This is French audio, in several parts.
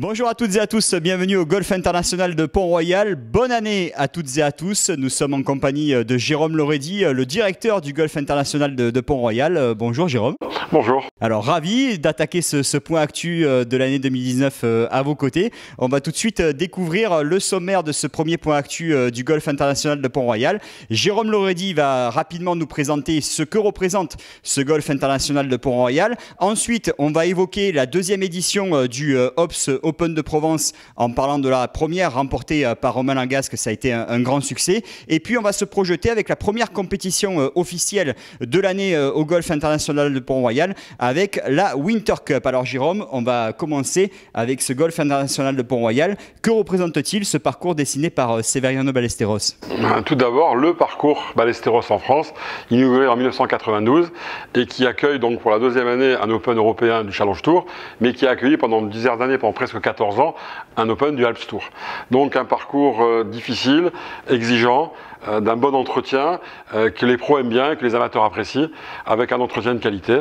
Bonjour à toutes et à tous, bienvenue au Golf International de Pont-Royal. Bonne année à toutes et à tous. Nous sommes en compagnie de Jérôme Lorédy, le directeur du Golf International de Pont-Royal. Bonjour Jérôme. Bonjour. Alors ravi d'attaquer ce point actu de l'année 2019 à vos côtés. On va tout de suite découvrir le sommaire de ce premier point actu du Golf International de Pont-Royal. Jérôme Lorédy va rapidement nous présenter ce que représente ce Golf International de Pont-Royal. Ensuite, on va évoquer la deuxième édition du Hops Open de Provence en parlant de la première remportée par Romain Langasque. Ça a été un grand succès. Et puis, on va se projeter avec la première compétition officielle de l'année au Golf International de Pont-Royal avec la Winter Cup. Alors Jérôme, on va commencer avec ce Golf International de Pont-Royal. Que représente-t-il ce parcours dessiné par Severiano Ballesteros? Tout d'abord, le parcours Ballesteros en France, inauguré en 1992 et qui accueille donc pour la deuxième année un Open européen du Challenge Tour, mais qui a accueilli pendant une dizaine d'années, pendant presque 14 ans, un Open du Alps Tour. Donc un parcours difficile, exigeant, d'un bon entretien, que les pros aiment bien, que les amateurs apprécient, avec un entretien de qualité.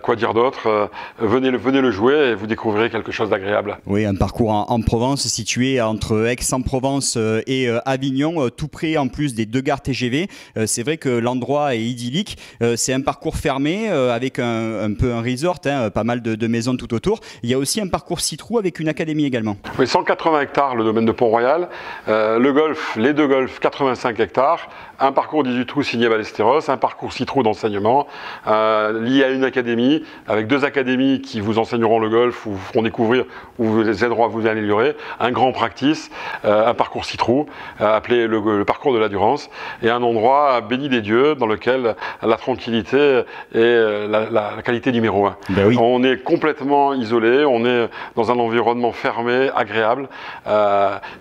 Quoi dire d'autre, venez le jouer et vous découvrirez quelque chose d'agréable. Oui, un parcours en Provence, situé entre Aix-en-Provence et Avignon, tout près en plus des deux gares TGV. C'est vrai que l'endroit est idyllique. C'est un parcours fermé avec un peu un resort, pas mal de maisons tout autour. Il y a aussi un parcours 6 trous avec une académie également. Oui, 180 hectares le domaine de Pont-Royal. Le golf, les deux golfs, 85 hectares. Un parcours 18 trous signé Ballesteros, un parcours 6 trous d'enseignement lié à une académie, avec deux académies qui vous enseigneront le golf, ou vous feront découvrir, ou vous aideront à vous améliorer, un grand practice, un parcours 6 trous, appelé le parcours de l'Adurance, et un endroit béni des dieux dans lequel la tranquillité est la qualité numéro 1. Ben oui. On est complètement isolé, on est dans un environnement fermé, agréable.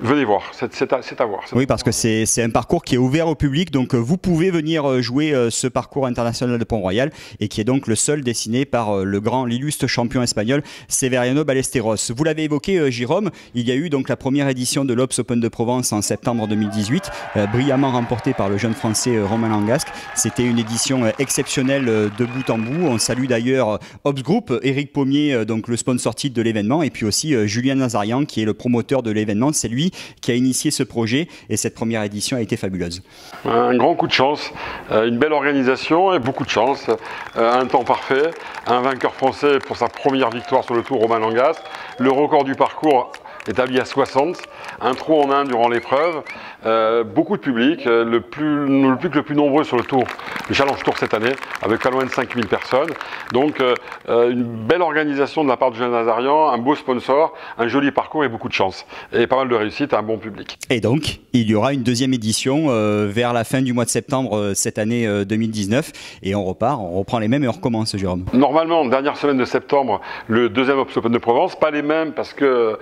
Venez voir, c'est à voir. Oui, parce que c'est un parcours qui est ouvert au public, donc vous pouvez venir jouer ce parcours international de Pont-Royal et qui est donc le seul dessiné par l'illustre champion espagnol Severiano Ballesteros. Vous l'avez évoqué, Jérôme, il y a eu donc la première édition de l'Hops Open de Provence en septembre 2018, brillamment remportée par le jeune français Romain Langasque. C'était une édition exceptionnelle de bout en bout. On salue d'ailleurs Hops Group, Eric Pommier, donc le sponsor titre de l'événement, et puis aussi Julien Nazarian qui est le promoteur de l'événement. C'est lui qui a initié ce projet et cette première édition a été fabuleuse. Un grand coup de chance, une belle organisation et beaucoup de chance, un temps parfait, un vainqueur français pour sa première victoire sur le Tour, Romain Langasque, le record du parcours établi à 60, un trou en 1 durant l'épreuve, beaucoup de public, le public le plus nombreux sur le Tour, le Challenge Tour cette année, avec pas loin de 5000 personnes. Donc une belle organisation de la part de Julien Nazarian, un beau sponsor, un joli parcours et beaucoup de chance. Et pas mal de réussite, un bon public. Et donc, il y aura une deuxième édition vers la fin du mois de septembre cette année 2019. Et on reprend les mêmes et on recommence, Jérôme. Normalement, dernière semaine de septembre, le deuxième Hops Open de Provence, pas les mêmes parce que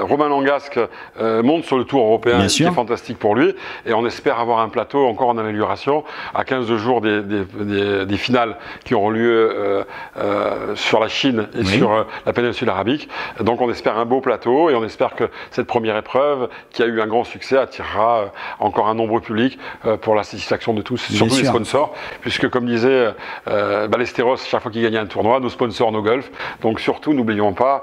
Romain Langasque monte sur le Tour européen, qui est fantastique pour lui, et on espère avoir un plateau encore en amélioration à 15 jours des finales qui auront lieu sur la Chine et sur la péninsule arabique. Donc on espère un beau plateau et on espère que cette première épreuve, qui a eu un grand succès, attirera encore un nombreux public pour la satisfaction de tous, surtout les sponsors, puisque comme disait Ballesteros, chaque fois qu'il gagnait un tournoi, nos sponsors, nos golfs, donc surtout n'oublions pas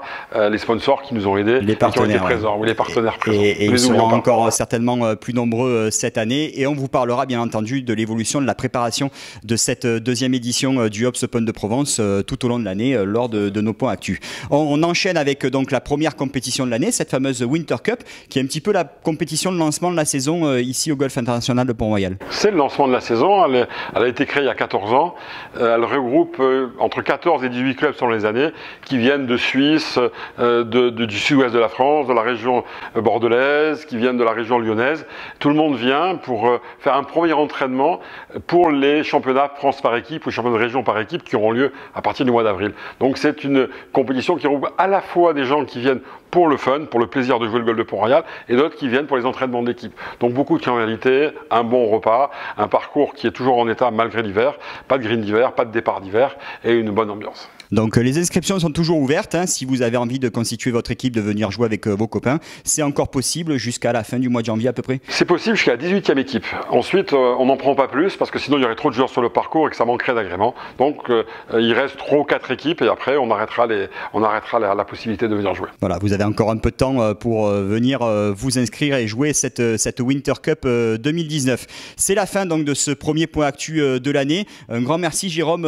les sponsors qui nous ont aidés, les partenaires présents, ou les partenaires présents. Et ils seront encore certainement plus nombreux cette année. Et on vous parlera bien entendu de l'évolution, de la préparation de cette deuxième édition du Hops Open de Provence tout au long de l'année lors de nos points actus. On enchaîne avec donc la première compétition de l'année, cette fameuse Winter Cup, qui est un petit peu la compétition de lancement de la saison ici au Golf International de Pont-Royal. C'est le lancement de la saison, elle a été créée il y a 14 ans. Elle regroupe entre 14 et 18 clubs selon les années qui viennent de Suisse, du sud-ouest de la France, de la région bordelaise, qui viennent de la région lyonnaise. Tout le monde vient pour faire un premier entraînement pour les championnats France par équipe ou les championnats de région par équipe qui auront lieu à partir du mois d'avril. Donc c'est une compétition qui regroupe à la fois des gens qui viennent pour le fun, pour le plaisir de jouer le golf de Pont-Royal, et d'autres qui viennent pour les entraînements d'équipe. Donc beaucoup de convivialité, un bon repas, un parcours qui est toujours en état malgré l'hiver, pas de green d'hiver, pas de départ d'hiver, et une bonne ambiance. Donc les inscriptions sont toujours ouvertes. Si vous avez envie de constituer votre équipe, de venir jouer avec vos copains, c'est encore possible jusqu'à la fin du mois de janvier à peu près. C'est possible jusqu'à la 18e équipe. Ensuite, on n'en prend pas plus parce que sinon il y aurait trop de joueurs sur le parcours et que ça manquerait d'agrément. Donc il reste 3 ou 4 équipes et après on arrêtera la possibilité de venir jouer. Voilà, vous avez encore un peu de temps pour venir vous inscrire et jouer cette Winter Cup 2019. C'est la fin donc de ce premier point actu de l'année. Un grand merci Jérôme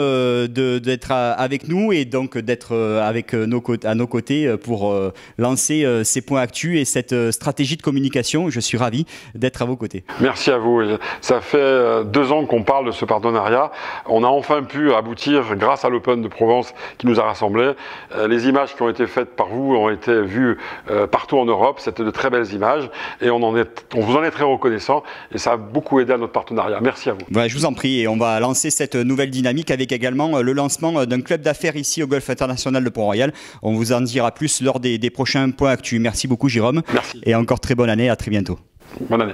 d'être avec nous et donc d'être à nos côtés pour lancer ces points actu et cette stratégie de communication. Je suis ravi d'être à vos côtés. Merci à vous. Ça fait 2 ans qu'on parle de ce partenariat. On a enfin pu aboutir grâce à l'Open de Provence qui nous a rassemblés. Les images qui ont été faites par vous ont été vues partout en Europe. C'était de très belles images et on vous en est très reconnaissant et ça a beaucoup aidé à notre partenariat. Merci à vous. Ouais, je vous en prie et on va lancer cette nouvelle dynamique avec également le lancement d'un club d'affaires ici au Golf International de Pont-Royal. On vous en dira plus lors des prochains points actus. Merci beaucoup Jérôme. Merci. Et encore très bonne année, à très bientôt. Bonne année.